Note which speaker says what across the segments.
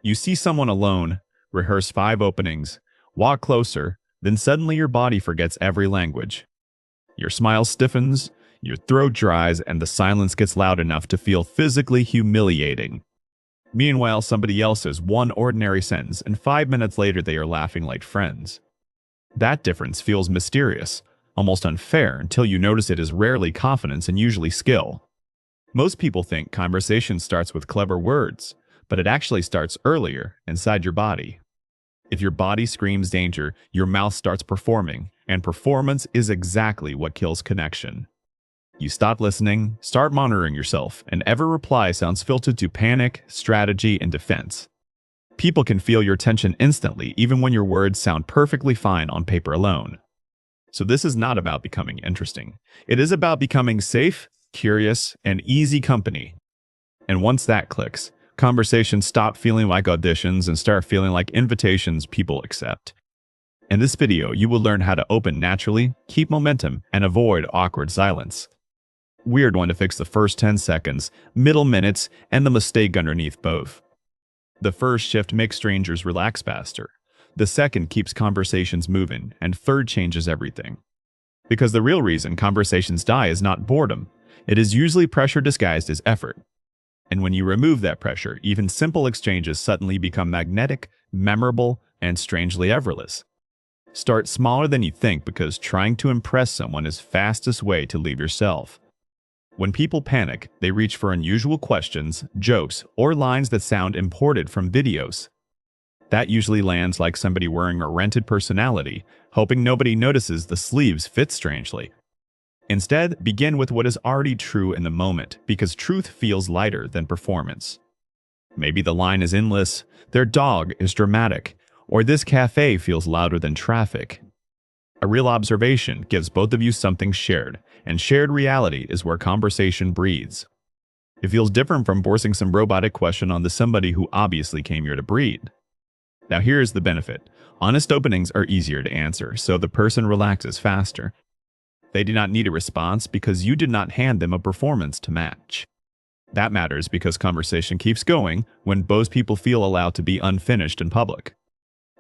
Speaker 1: You see someone alone, rehearse 5 openings, walk closer, then suddenly your body forgets every language. Your smile stiffens, your throat dries, and the silence gets loud enough to feel physically humiliating. Meanwhile, somebody else says one ordinary sentence, and 5 minutes later they are laughing like friends. That difference feels mysterious, almost unfair, until you notice it is rarely confidence and usually skill. Most people think conversation starts with clever words, but it actually starts earlier, inside your body. If your body screams danger, your mouth starts performing, and performance is exactly what kills connection. You stop listening, start monitoring yourself, and every reply sounds filtered to panic, strategy, and defense. People can feel your tension instantly, even when your words sound perfectly fine on paper alone. So this is not about becoming interesting. It is about becoming safe, curious, and easy company. And once that clicks, conversations stop feeling like auditions and start feeling like invitations people accept. In this video, you will learn how to open naturally, keep momentum, and avoid awkward silence. Weird one to fix the first 10 seconds, middle minutes, and the mistake underneath both. The first shift makes strangers relax faster. The second keeps conversations moving, and third changes everything. Because the real reason conversations die is not boredom. It is usually pressure disguised as effort. And when you remove that pressure, even simple exchanges suddenly become magnetic, memorable, and strangely effortless. Start smaller than you think, because trying to impress someone is the fastest way to leave yourself. When people panic, they reach for unusual questions, jokes, or lines that sound imported from videos. That usually lands like somebody wearing a rented personality, hoping nobody notices the sleeves fit strangely. Instead, begin with what is already true in the moment, because truth feels lighter than performance. Maybe the line is endless, their dog is dramatic, or this cafe feels louder than traffic. A real observation gives both of you something shared, and shared reality is where conversation breathes. It feels different from forcing some robotic question onto somebody who obviously came here to breed. Now here's the benefit. Honest openings are easier to answer, so the person relaxes faster. They do not need a response because you did not hand them a performance to match. That matters because conversation keeps going when both people feel allowed to be unfinished in public.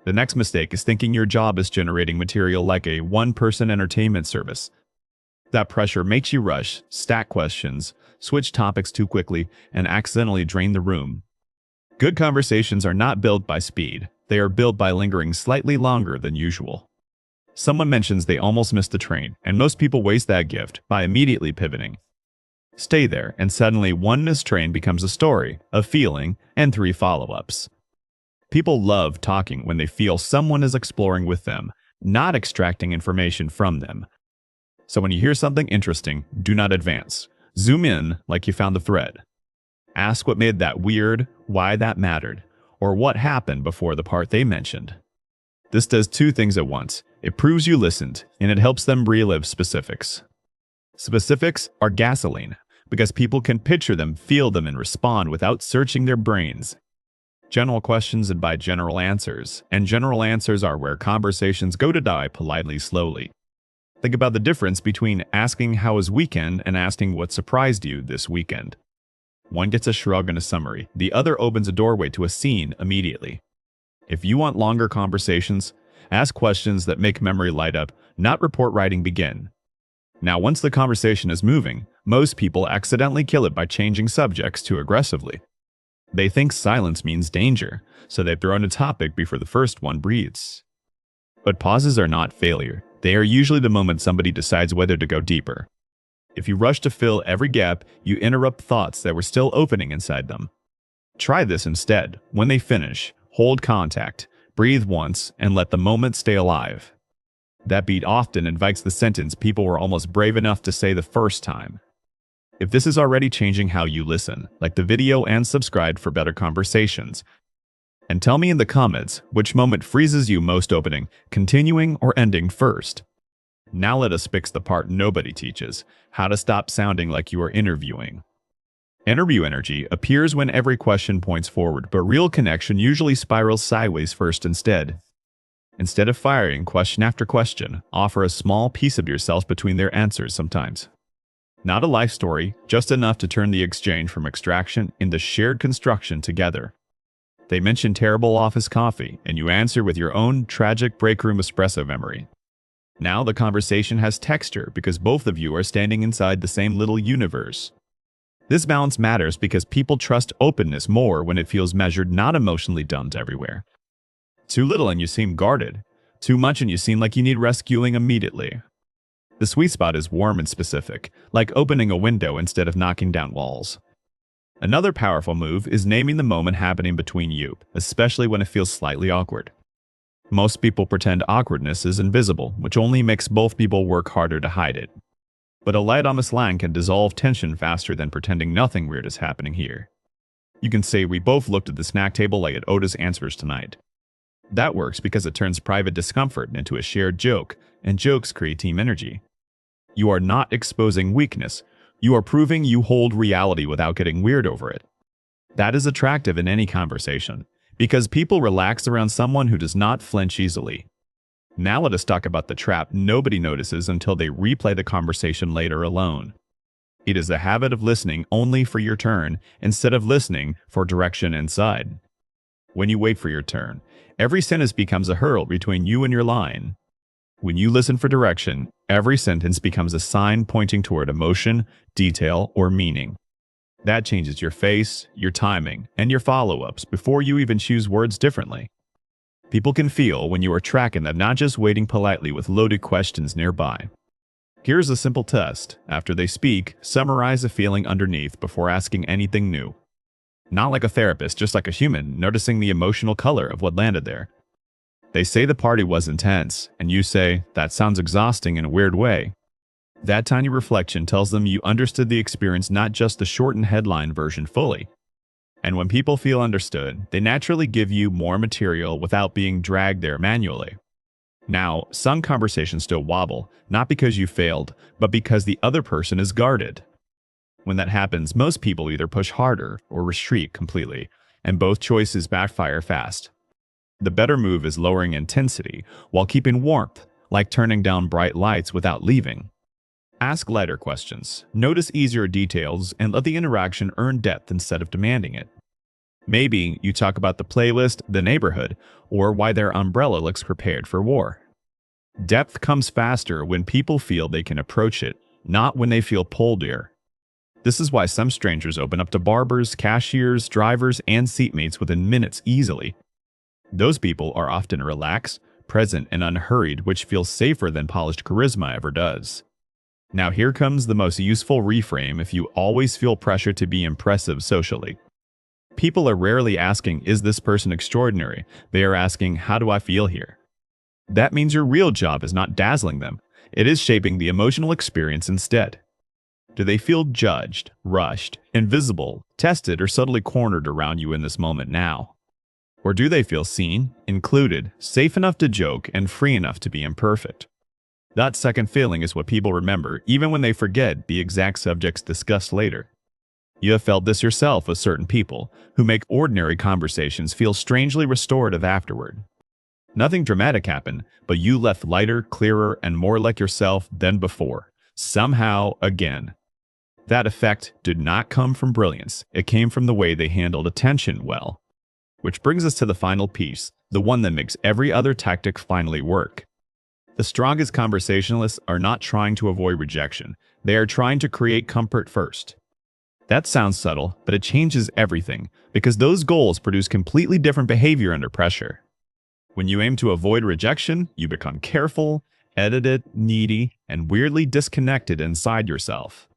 Speaker 1: The next mistake is thinking your job is generating material like a one-person entertainment service. That pressure makes you rush, stack questions, switch topics too quickly, and accidentally drain the room. Good conversations are not built by speed. They are built by lingering slightly longer than usual. Someone mentions they almost missed the train, and most people waste that gift by immediately pivoting. Stay there, and suddenly one missed train becomes a story, a feeling, and 3 follow-ups. People love talking when they feel someone is exploring with them, not extracting information from them. So when you hear something interesting, do not advance. Zoom in like you found the thread. Ask what made that weird, why that mattered, or what happened before the part they mentioned. This does 2 things at once. It proves you listened, and it helps them relive specifics. Specifics are gasoline, because people can picture them, feel them, and respond without searching their brains. General questions invite general answers, and general answers are where conversations go to die politely slowly. Think about the difference between asking how was weekend and asking what surprised you this weekend. One gets a shrug and a summary, the other opens a doorway to a scene immediately. If you want longer conversations, ask questions that make memory light up, not report writing begin. Now once the conversation is moving, most people accidentally kill it by changing subjects too aggressively. They think silence means danger, so they throw in a topic before the first one breathes. But pauses are not failure. They are usually the moment somebody decides whether to go deeper. If you rush to fill every gap, you interrupt thoughts that were still opening inside them. Try this instead. When they finish, hold contact, breathe once, and let the moment stay alive. That beat often invites the sentence people were almost brave enough to say the first time. If this is already changing how you listen, like the video and subscribe for better conversations. And tell me in the comments which moment freezes you most, opening, continuing, or ending first. Now let us fix the part nobody teaches, how to stop sounding like you are interviewing. Interview energy appears when every question points forward, but real connection usually spirals sideways first instead. Instead of firing question after question, offer a small piece of yourself between their answers sometimes. Not a life story, just enough to turn the exchange from extraction into shared construction together. They mention terrible office coffee, and you answer with your own tragic break room espresso memory. Now the conversation has texture because both of you are standing inside the same little universe. This balance matters because people trust openness more when it feels measured, not emotionally dumped everywhere. Too little and you seem guarded. Too much and you seem like you need rescuing immediately. The sweet spot is warm and specific, like opening a window instead of knocking down walls. Another powerful move is naming the moment happening between you, especially when it feels slightly awkward. Most people pretend awkwardness is invisible, which only makes both people work harder to hide it. But a light on the slang can dissolve tension faster than pretending nothing weird is happening here. You can say, "We both looked at the snack table like at Otis Answers tonight." That works because it turns private discomfort into a shared joke, and jokes create team energy. You are not exposing weakness. You are proving you hold reality without getting weird over it. That is attractive in any conversation, because people relax around someone who does not flinch easily. Now let us talk about the trap nobody notices until they replay the conversation later alone. It is the habit of listening only for your turn instead of listening for direction inside. When you wait for your turn, every sentence becomes a hurdle between you and your line. When you listen for direction, every sentence becomes a sign pointing toward emotion, detail, or meaning. That changes your face, your timing, and your follow-ups before you even choose words differently. People can feel when you are tracking them, not just waiting politely with loaded questions nearby. Here's a simple test. After they speak, summarize the feeling underneath before asking anything new. Not like a therapist, just like a human, noticing the emotional color of what landed there. They say the party was intense, and you say, "That sounds exhausting in a weird way." That tiny reflection tells them you understood the experience, not just the shortened headline version fully. And when people feel understood, they naturally give you more material without being dragged there manually. Now, some conversations still wobble, not because you failed, but because the other person is guarded. When that happens, most people either push harder or retreat completely, and both choices backfire fast. The better move is lowering intensity while keeping warmth, like turning down bright lights without leaving. Ask lighter questions, notice easier details, and let the interaction earn depth instead of demanding it. Maybe you talk about the playlist, the neighborhood, or why their umbrella looks prepared for war. Depth comes faster when people feel they can approach it, not when they feel pulled here. This is why some strangers open up to barbers, cashiers, drivers, and seatmates within minutes easily. Those people are often relaxed, present, and unhurried, which feels safer than polished charisma ever does. Now here comes the most useful reframe if you always feel pressure to be impressive socially. People are rarely asking, "Is this person extraordinary?" They are asking, "How do I feel here?" That means your real job is not dazzling them. It is shaping the emotional experience instead. Do they feel judged, rushed, invisible, tested, or subtly cornered around you in this moment now? Or do they feel seen, included, safe enough to joke, and free enough to be imperfect? That second feeling is what people remember, even when they forget the exact subjects discussed later. You have felt this yourself with certain people, who make ordinary conversations feel strangely restorative afterward. Nothing dramatic happened, but you left lighter, clearer, and more like yourself than before. Somehow, again. That effect did not come from brilliance, it came from the way they handled attention well. Which brings us to the final piece, the one that makes every other tactic finally work. The strongest conversationalists are not trying to avoid rejection, they are trying to create comfort first. That sounds subtle, but it changes everything, because those goals produce completely different behavior under pressure. When you aim to avoid rejection, you become careful, edited, needy, and weirdly disconnected inside yourself.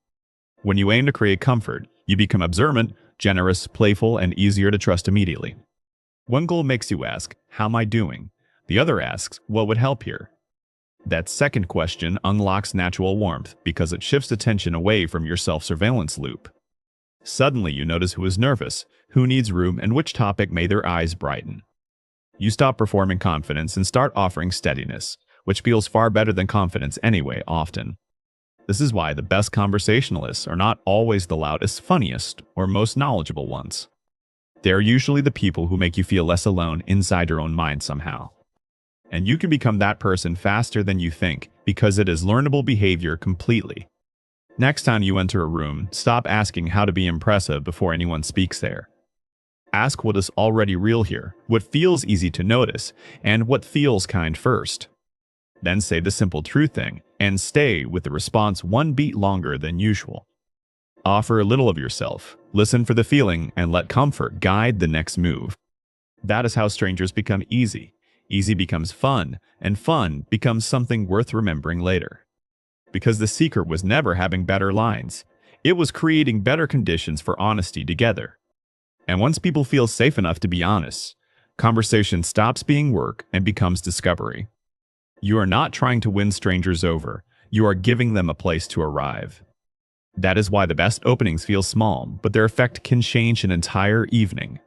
Speaker 1: When you aim to create comfort, you become observant, generous, playful, and easier to trust immediately. One goal makes you ask, "How am I doing?" The other asks, "What would help here?" That second question unlocks natural warmth because it shifts attention away from your self-surveillance loop. Suddenly you notice who is nervous, who needs room, and which topic made their eyes brighten. You stop performing confidence and start offering steadiness, which feels far better than confidence anyway, often. This is why the best conversationalists are not always the loudest, funniest, or most knowledgeable ones. They are usually the people who make you feel less alone inside your own mind somehow. And you can become that person faster than you think because it is learnable behavior completely. Next time you enter a room, stop asking how to be impressive before anyone speaks there. Ask what is already real here, what feels easy to notice, and what feels kind first. Then say the simple true thing, and stay with the response one beat longer than usual. Offer a little of yourself, listen for the feeling, and let comfort guide the next move. That is how strangers become easy. Easy becomes fun, and fun becomes something worth remembering later. Because the secret was never having better lines. It was creating better conditions for honesty together. And once people feel safe enough to be honest, conversation stops being work and becomes discovery. You are not trying to win strangers over. You are giving them a place to arrive. That is why the best openings feel small, but their effect can change an entire evening.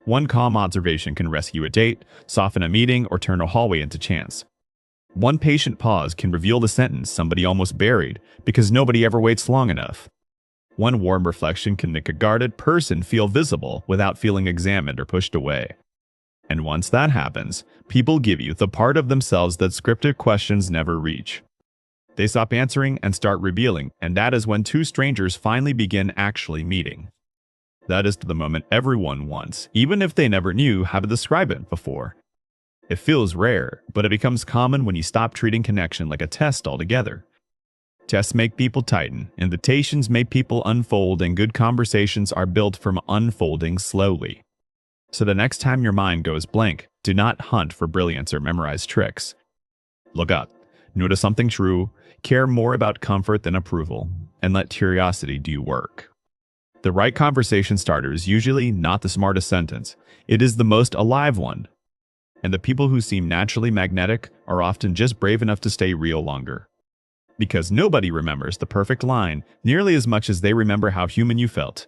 Speaker 1: One calm observation can rescue a date, soften a meeting, or turn a hallway into chance. One patient pause can reveal the sentence somebody almost buried because nobody ever waits long enough. One warm reflection can make a guarded person feel visible without feeling examined or pushed away. And once that happens, people give you the part of themselves that scripted questions never reach. They stop answering and start revealing, and that is when two strangers finally begin actually meeting. That is the moment everyone wants, even if they never knew how to describe it before. It feels rare, but it becomes common when you stop treating connection like a test altogether. Tests make people tighten, invitations make people unfold, and good conversations are built from unfolding slowly. So the next time your mind goes blank, do not hunt for brilliance or memorize tricks. Look up, notice something true, care more about comfort than approval, and let curiosity do work. The right conversation starter is usually not the smartest sentence, it is the most alive one. And the people who seem naturally magnetic are often just brave enough to stay real longer. Because nobody remembers the perfect line nearly as much as they remember how human you felt.